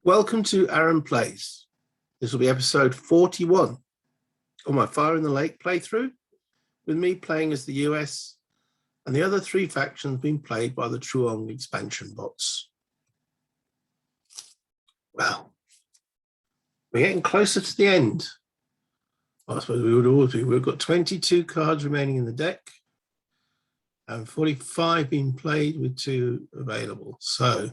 Welcome to Aaron Plays. This will be episode 41 of my Fire in the Lake playthrough, with me playing as the US and the other three factions being played by the Tru'ng expansion bots. Well, we're getting closer to the end. I suppose we would always be. We've got 22 cards remaining in the deck and 45 being played with 2 available. So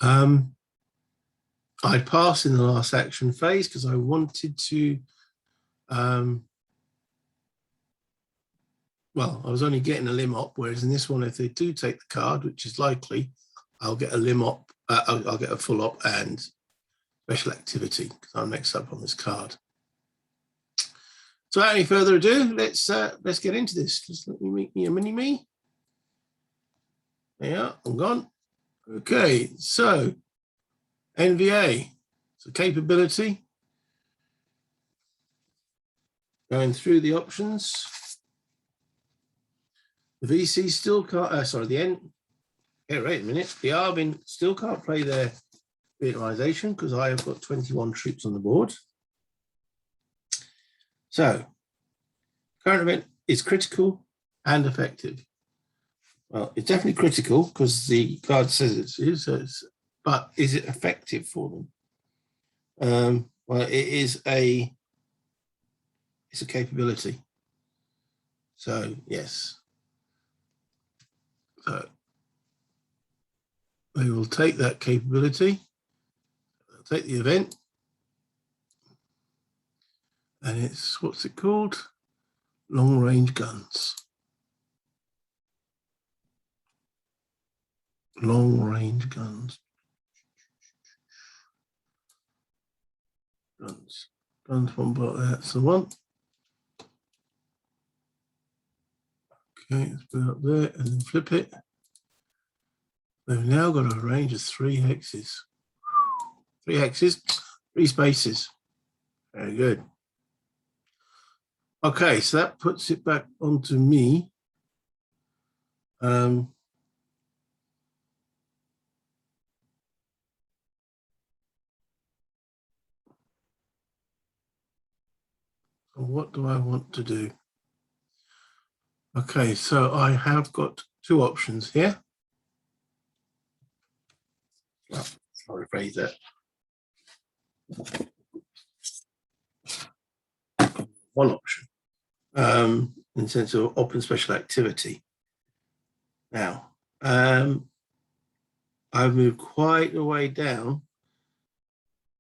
I passed in the last action phase because I wanted to, well, I was only getting a limb up, whereas in this one, if they do take the card, which is likely, I'll get a limb up, I'll get a full up and special activity because I'm next up on this card. So without any further ado, let's get into this. Just let me make me a mini-me. Yeah, I'm gone. Okay, so NVA, so capability. Going through the options. The VC still can't, sorry, the N, yeah, wait a minute. The Arvin still can't play their reorganization because I have got 21 troops on the board. So, current event is critical and effective. Well, it's definitely critical because the card says it is, but is it effective for them? Well, it's a capability. So, yes. So, they will take that capability, they'll take the event, and it's, what's it called? Long range guns. Long range guns. Guns one part, that's the one. Okay, let's put it up there and then flip it. We've now got a range of 3 hexes. 3 hexes, 3 spaces. Very good. Okay, so that puts it back onto me. So what do I want to do? Okay, so I have got 2 options here. Oh, I'll rephrase that. One option in the sense of open special activity. Now, I've moved quite a way down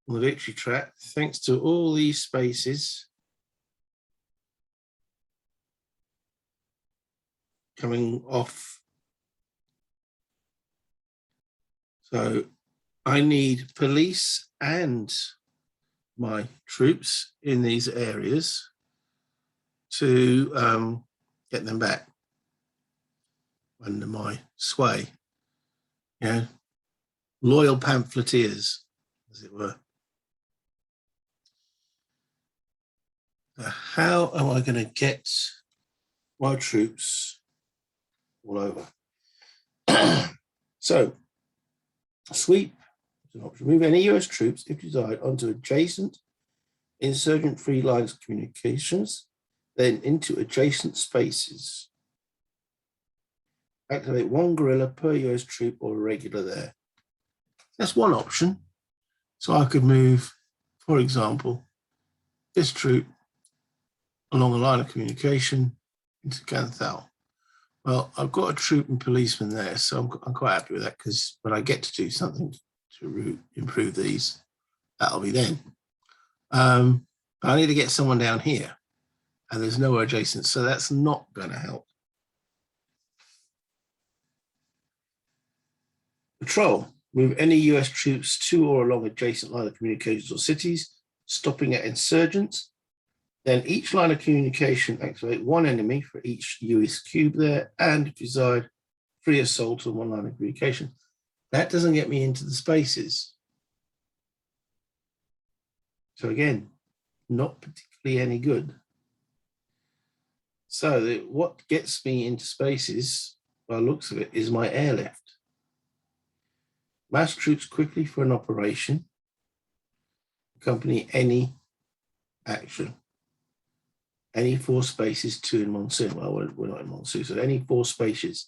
on the victory track thanks to all these spaces coming off. So I need police and my troops in these areas to get them back under my sway. You know, loyal pamphleteers, as it were. How am I going to get my troops all over? So, sweep is an option. Move any US troops, if desired, onto adjacent insurgent-free lines of communications, then into adjacent spaces. Activate 1 guerrilla per US troop or regular there. That's one option. So I could move, for example, this troop along a line of communication into Canthal. Well, I've got a troop and policeman there, so I'm quite happy with that because when I get to do something to improve these, that'll be then. But I need to get someone down here, and there's nowhere adjacent, so that's not going to help. Patrol. Move any US troops to or along adjacent line of communications or cities, stopping at insurgents. Then each line of communication activate 1 enemy for each US cube there, and if desired, 3 assault on 1 line of communication. That doesn't get me into the spaces. So again, not particularly any good. So what gets me into spaces, by the looks of it, is my airlift. mass troops quickly for an operation, accompany any action. Any 4 spaces, 2 in monsoon. Well, we're not in monsoon, so any 4 spaces.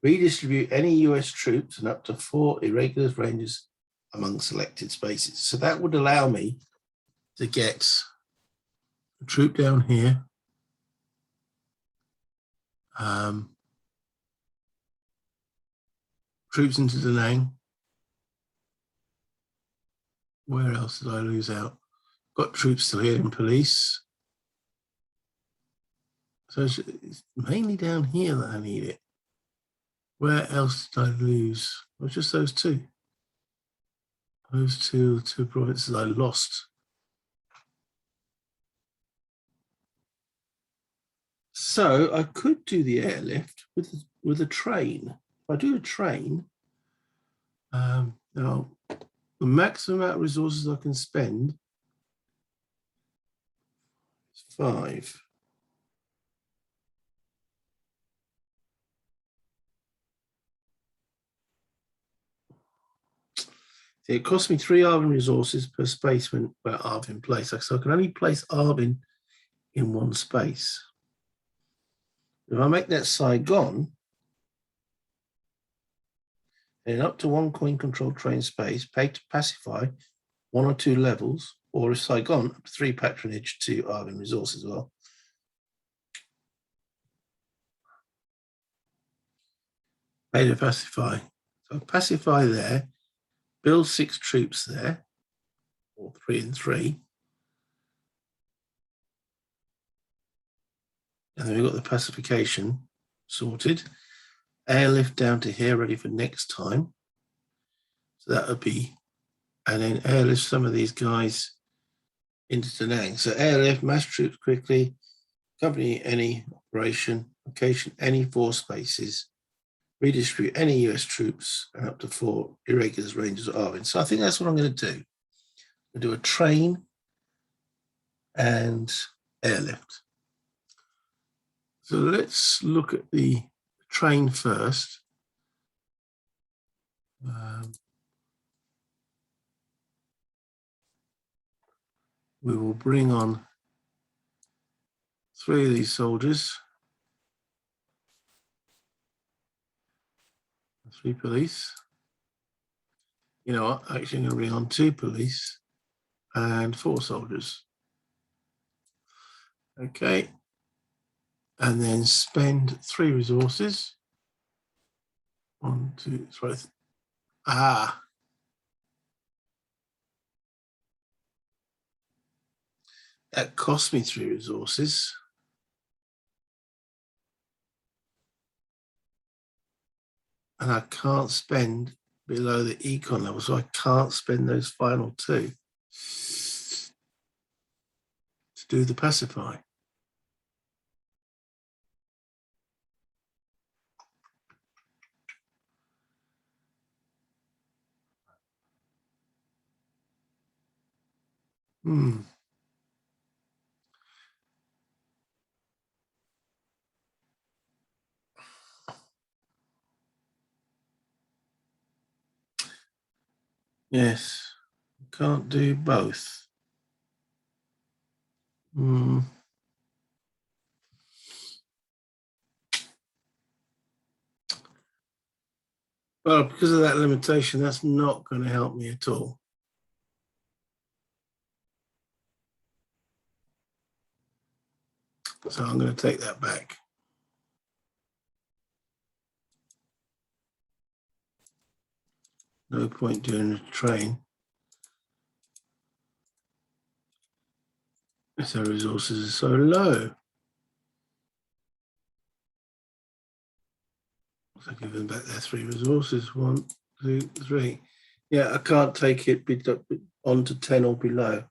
Redistribute any US troops and up to 4 irregular ranges among selected spaces. So that would allow me to get a troop down here. Troops into Danang. Where else did I lose out? Got troops still here in police. So it's mainly down here that I need it. Where else did I lose? Well, just those 2. Those two provinces I lost. So I could do the airlift with a train. If I do a train, now the maximum amount of resources I can spend is 5. It costs me 3 Arvin resources per space when Arvin place. So I can only place Arvin in 1 space. If I make that Saigon, then up to 1 coin control train space, pay to pacify 1 or 2 levels, or if Saigon, up to 3 patronage to Arvin resources as well. Pay to pacify. So pacify there, build 6 troops there, or 3 and 3. And then we've got the pacification sorted. Airlift down to here, ready for next time. So that would be, and then airlift some of these guys into Danang. So airlift, mass troops quickly, accompany any operation, location any 4 spaces, redistribute any US troops, and up to 4 irregulars, rangers, or Arvin. So I think that's what I'm going to do. I'll do a train and airlift. So let's look at the train first. We will bring on 3 of these soldiers, 3 police. You know what? Actually, I'm going to bring on 2 police and 4 soldiers. Okay. And then spend 3 resources. 1, 2, 3. That cost me 3 resources. And I can't spend below the econ level, so I can't spend those final 2 to do the pacify. Yes, can't do both. Well, because of that limitation, that's not going to help me at all. So I'm going to take that back. No point doing a train if the resources are so low. So give them back their 3 resources. 1, 2, 3. Yeah, I can't take it on to 10 or below.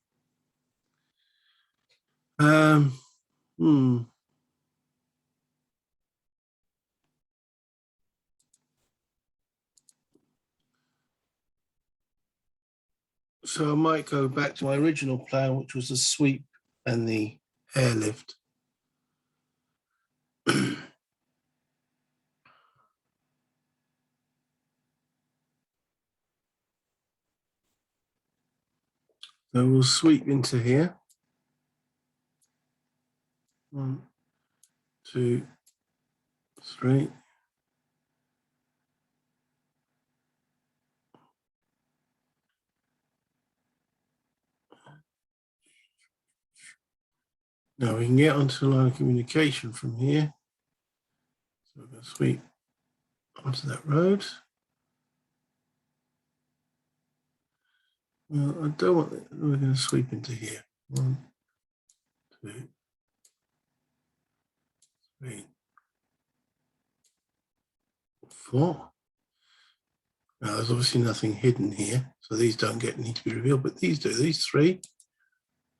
So I might go back to my original plan, which was the sweep and the airlift. So, So we'll sweep into here. 1, 2, 3. Now we can get onto the line of communication from here. So we're going to sweep onto that road. Well, I don't want it. We're going to sweep into here. 1, 2, 3, 4. Now there's obviously nothing hidden here, so these don't need to be revealed, but these do. These 3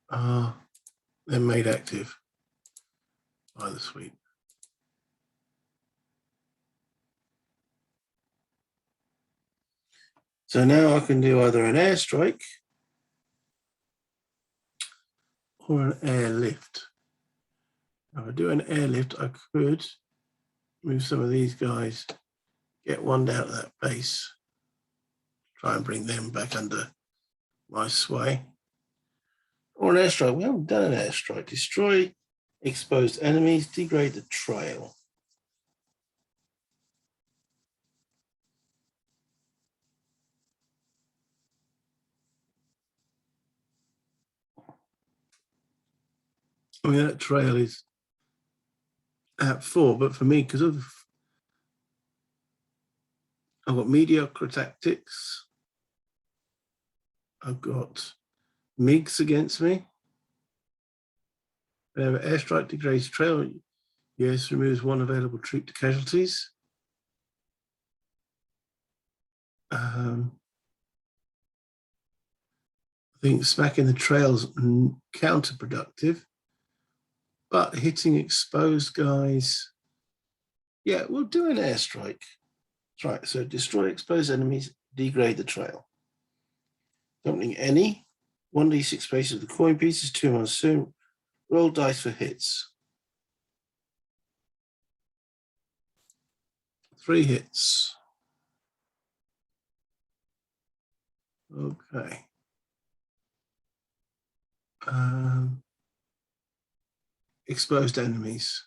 are then made active by the sweep. So now I can do either an airstrike or an airlift. If I do an airlift, I could move some of these guys, get one out of that base, try and bring them back under my sway. Or an airstrike. We haven't done an airstrike. Destroy exposed enemies, degrade the trail. I mean, that trail is at 4, but for me, because I've got mediocre tactics, I've got MiGs against me. Airstrike degrades trail. Yes, removes 1 available troop to casualties. I think smacking the trail's counterproductive, but hitting exposed guys, yeah, we'll do an airstrike. That's right, so destroy exposed enemies, degrade the trail. Opening any, 1d6 spaces of the coin pieces, 2 monsoon, roll dice for hits. 3 hits. Okay. Exposed enemies.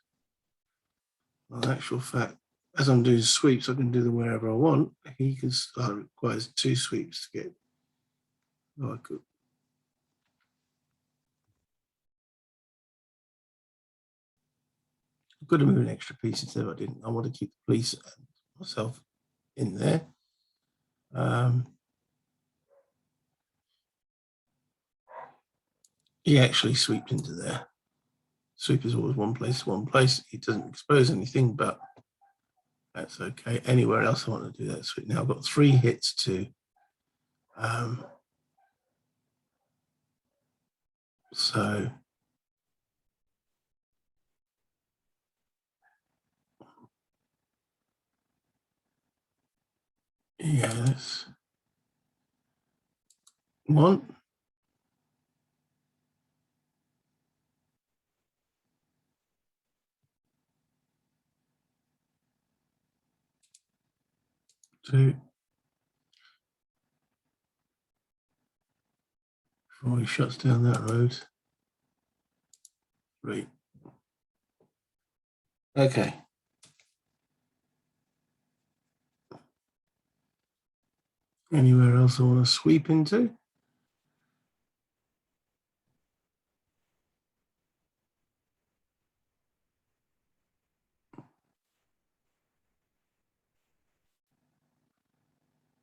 Well, in actual fact, as I'm doing sweeps, I can do them wherever I want. He can start, requires 2 sweeps to get. Oh, I could. I could have moved an extra piece instead, but I didn't. I want to keep the police and myself in there. He actually sweeped into there. Sweep is always one place. He doesn't expose anything, but that's okay. Anywhere else I want to do that sweep. Now I've got 3 hits to so yes. 1, 2, before he shuts down that road. 3. Okay. Anywhere else I want to sweep into?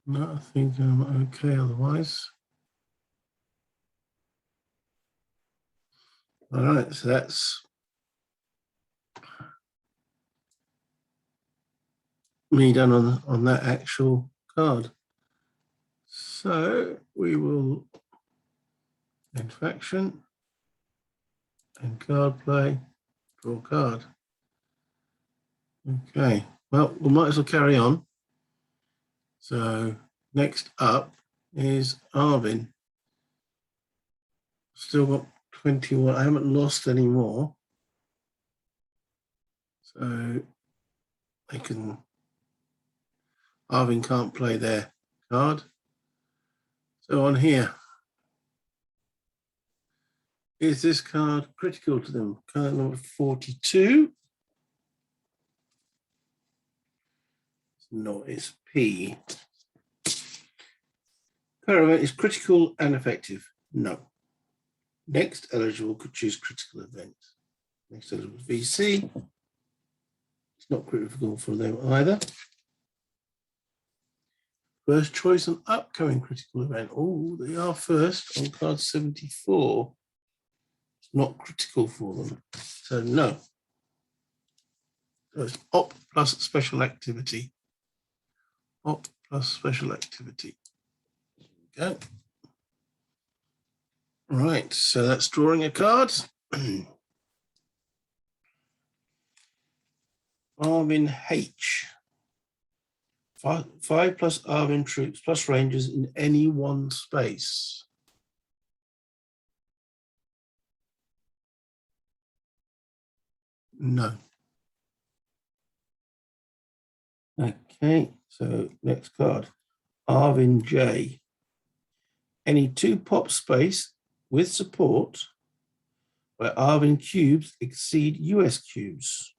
No, I think I'm okay otherwise. All right, so that's me done on that actual card. So we will end faction, end card play, draw card. Okay, well, we might as well carry on. So next up is Arvin. Still got 21. I haven't lost any more. So they can, Arvin can't play their card. So on here, Is this card critical to them? Card number 42. No, it's P. Per event is critical and effective. No. Next eligible could choose critical event. Next eligible VC. It's not critical for them either. First choice on upcoming critical event. Oh, they are first on card 74. It's not critical for them. So no. So it's op plus special activity. Op plus special activity. There we go. Right, so that's drawing a card. Arvin H. 5 plus Arvin troops plus rangers in any one space. No. Okay, so next card. Arvin J. Any 2 pop space with support where Arvin cubes exceed US cubes.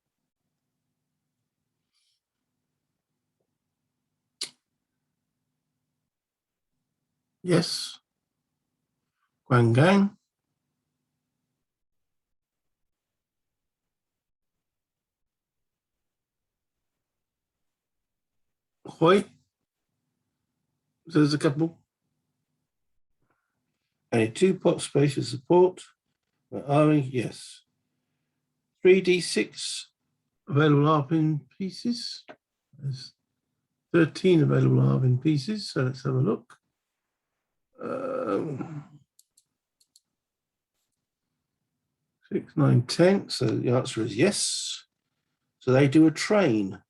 Yes. Guang Gang. Hoi. There's a couple. Any 2 pop space with support where Arvin, yes. 3d6 available Arvin pieces. There's 13 available Arvin pieces, so let's have a look. 6, 9, 10. So the answer is yes. So they do a train.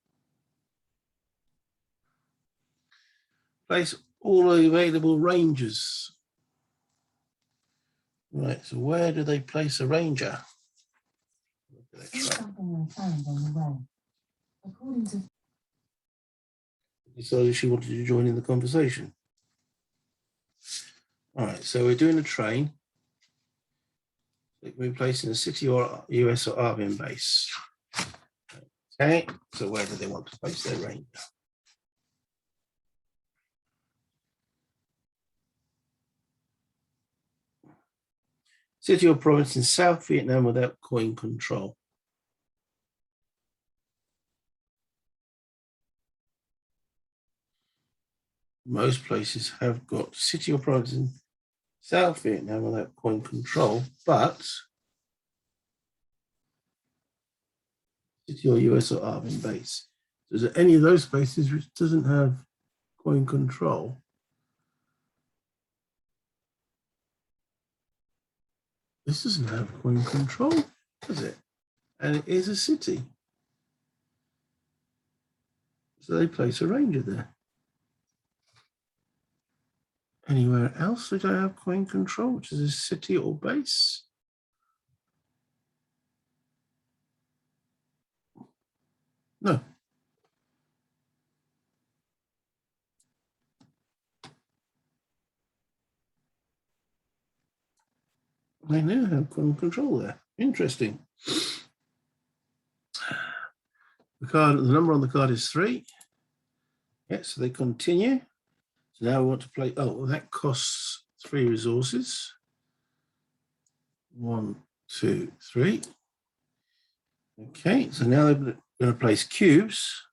Place all the available rangers. Right, so where do they place a ranger? Decided she wanted to join in the conversation. All right, so we're doing a train. It can be placed in a city or US or Arvin base. Okay, so where do they want to place their ranger? City or province in South Vietnam without coin control. Most places have got city or province in South Vietnam without coin control, but city or US or Arvin base. So is there any of those places which doesn't have coin control? This doesn't have coin control, does it? And it is a city. So they place a ranger there. Anywhere else they don't have coin control, which is a city or base? No. They now have coin control there. Interesting. The number on the card is 3. Yeah, so they continue. So now we want to play. Oh, well, that costs 3 resources. 1, 2, 3. Okay, so now they're going to place cubes.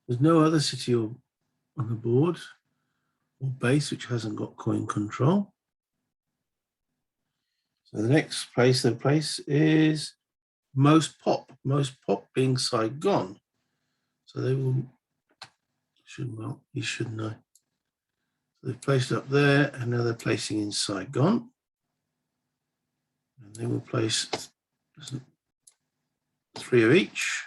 There's no other city on the board or base which hasn't got coin control. So the next place they place is most pop being Saigon. So they will, you should know. So they've placed up there and now they're placing in Saigon. And they will place 3 of each,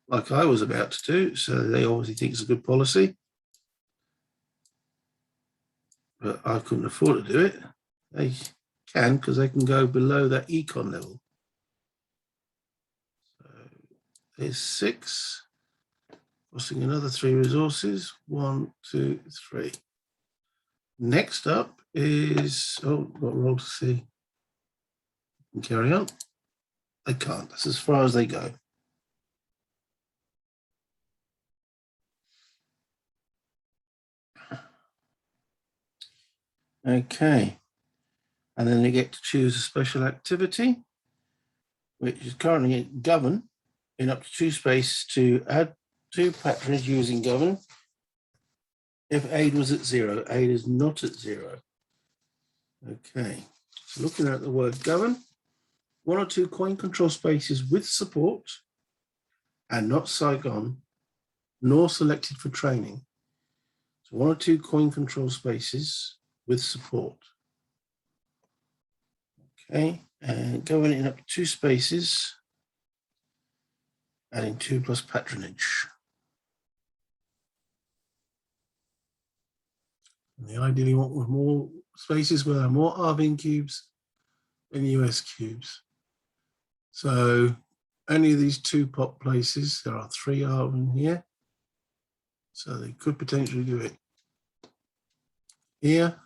like I was about to do. So they obviously think it's a good policy. But I couldn't afford to do it. They can, because they can go below that econ level. So there's 6, costing another 3 resources. 1, 2, 3. Next up is, oh, got a roll to see. And carry on. They can't. That's as far as they go. Okay. And then they get to choose a special activity, which is currently govern in up to 2 space to add 2 patronage using govern. If aid was at 0, aid is not at 0. Okay. So looking at the word govern, 1 or 2 coin control spaces with support and not Saigon, nor selected for training. So 1 or 2 coin control spaces with support. Okay, and going in up to 2 spaces, adding 2 plus patronage. And they ideally want with more spaces where there are more Arvin cubes than US cubes. So any of these 2 pop places, there are 3 Arvin here. So they could potentially do it here,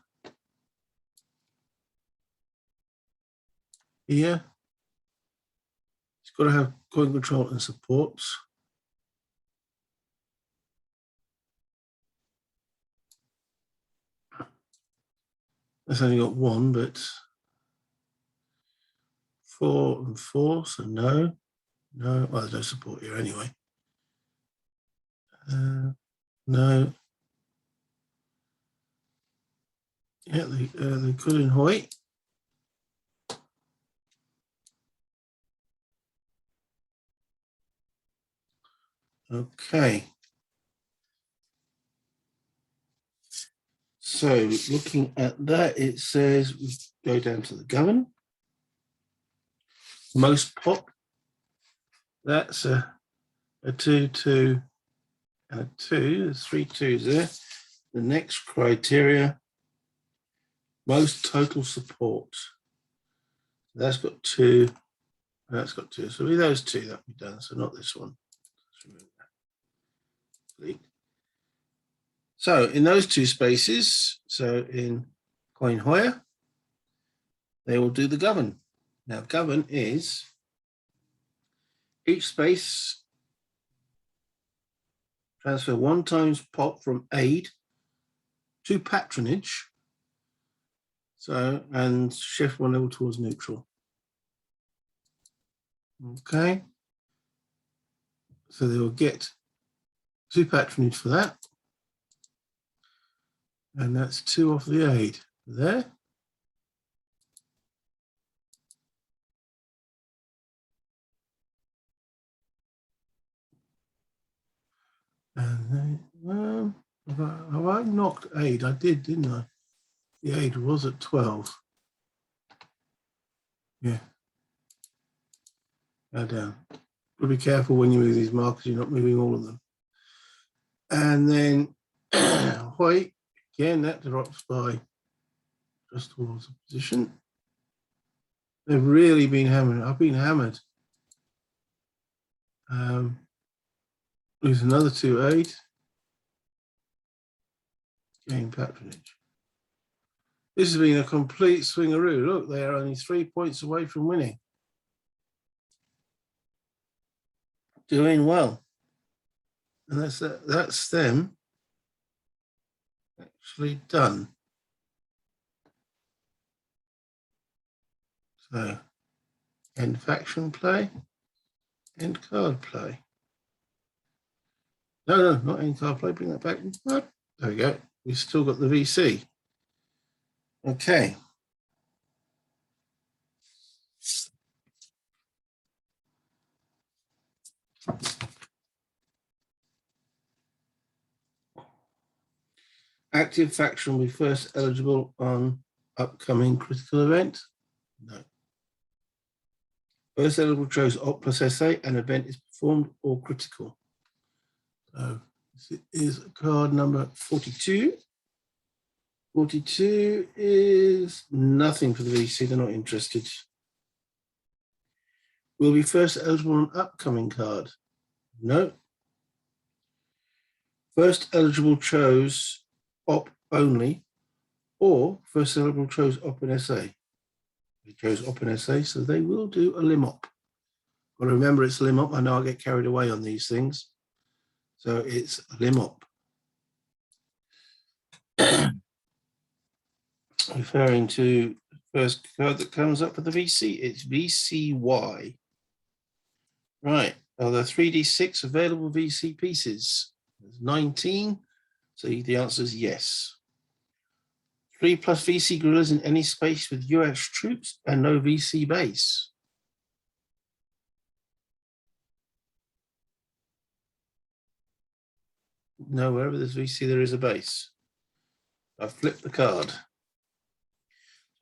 here. It's got to have coin control and supports. That's only got 1, but 4 and 4, so no. No, well, there's no support here anyway. No. Yeah, they could in Hoy. Okay. So looking at that, it says we go down to the govern. Most pop. That's a 2, 2, and a 2. There's 3 2s there. The next criteria, most total support. That's got 2. That's got 2. So with those 2, that'll be done. So not this one. Let's remove that. So in those 2 spaces, so in coin Hoya, they will do the govern. Now govern is each space transfer 1 times pop from aid to patronage. So, and shift 1 level towards neutral. Okay. So they will get 2 patronage for that. And that's 2 off the aid there. And then, have I knocked aid? I did, didn't I? The aid was at 12. Yeah. Go down. But be careful when you move these markers, you're not moving all of them. And then white, again, that drops by just towards the position. They've really been hammered. I've been hammered. Lose another 2 8. Gain patronage. This has been a complete swingaroo. Look, they are only 3 points away from winning. Doing well. And that's them actually done. So end faction play, end card play. No, not end card play, bring that back. Oh, there we go. We've still got the VC. Okay. Active faction will be first eligible on upcoming critical event. No. First eligible chose Op plus SA, an event is performed or critical. So this is card number 42. 42 is nothing for the VC, they're not interested. Will be first eligible on upcoming card. No. First eligible chose Op only or first syllable chose op and SA. They chose op and SA, so they will do a lim op. Got to remember it's a lim op. I know I get carried away on these things. So it's a lim op. Referring to the first code that comes up for the VC, it's VCY. Right, are there 3D6 available VC pieces? There's 19, so the answer is yes. 3+ VC guerrillas in any space with US troops and no VC base. No, wherever there's VC, there is a base. I've flipped the card.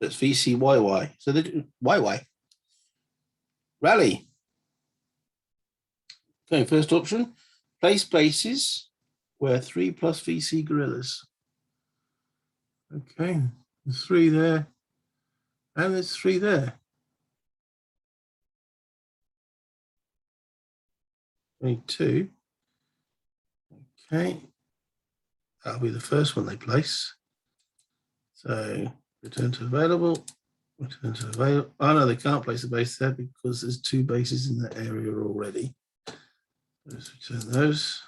That's VCYY. So they do YY. Rally. Okay, first option, place bases where 3+ VC guerrillas. Okay, there's 3 there, and there's 3 there. 22. Okay, that'll be the first one they place. So return to available, return to available. Oh no, they can't place a base there because there's 2 bases in that area already. Let's return those.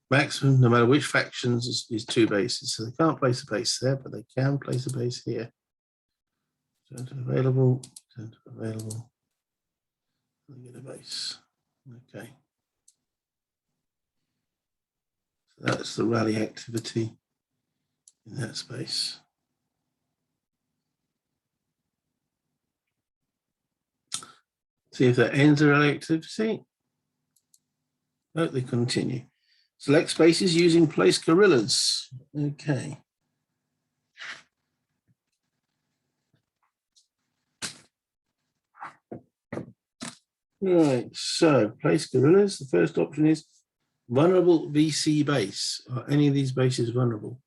Maximum, no matter which factions, is 2 bases. So they can't place a base there, but they can place a base here. Return to available, return to available. And get a base. Okay. So that's the rally activity in that space. See if that ends the rally activity. No, they continue. Select spaces using place guerrillas. Okay. Right, so place guerrillas. The first option is vulnerable VC base. Are any of these bases vulnerable?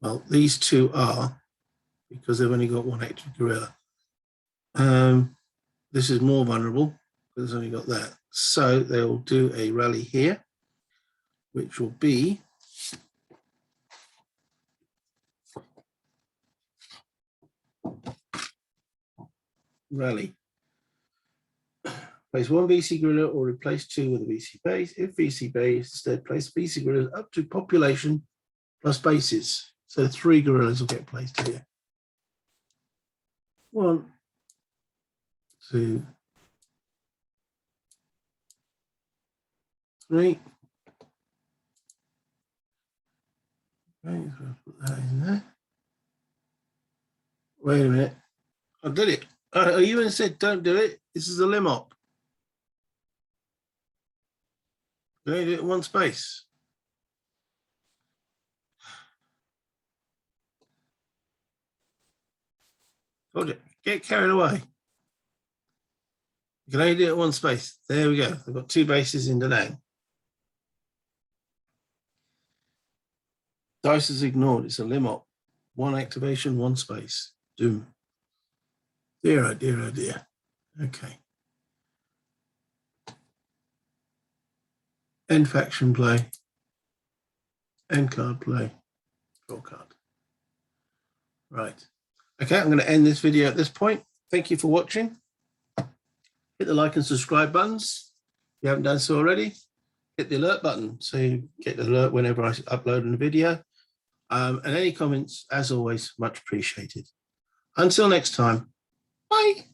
Well, these 2 are, because they've only got 1 active guerrilla. This is more vulnerable because it's only got that. So they'll do a rally here, which will be rally. Place 1 VC guerrilla or replace 2 with a VC base. If VC base, instead place VC guerrillas up to population plus bases. So 3 guerrillas will get placed here. 1, 2, 3. Okay, so I'll put that in there. Wait a minute. I did it. You even said don't do it. This is a lim op. You only do it in 1 space. Told you, get carried away. You can only do it in 1 space. There we go. They've got 2 bases in Danang. Dice is ignored. It's a lim op. 1 activation, 1 space. Doom. Dear, oh dear, oh dear. Okay. End faction play. End card play. Draw card. Right. Okay, I'm going to end this video at this point. Thank you for watching. Hit the like and subscribe buttons if you haven't done so already. Hit the alert button so you get the alert whenever I upload a video. And any comments, as always, much appreciated. Until next time, bye.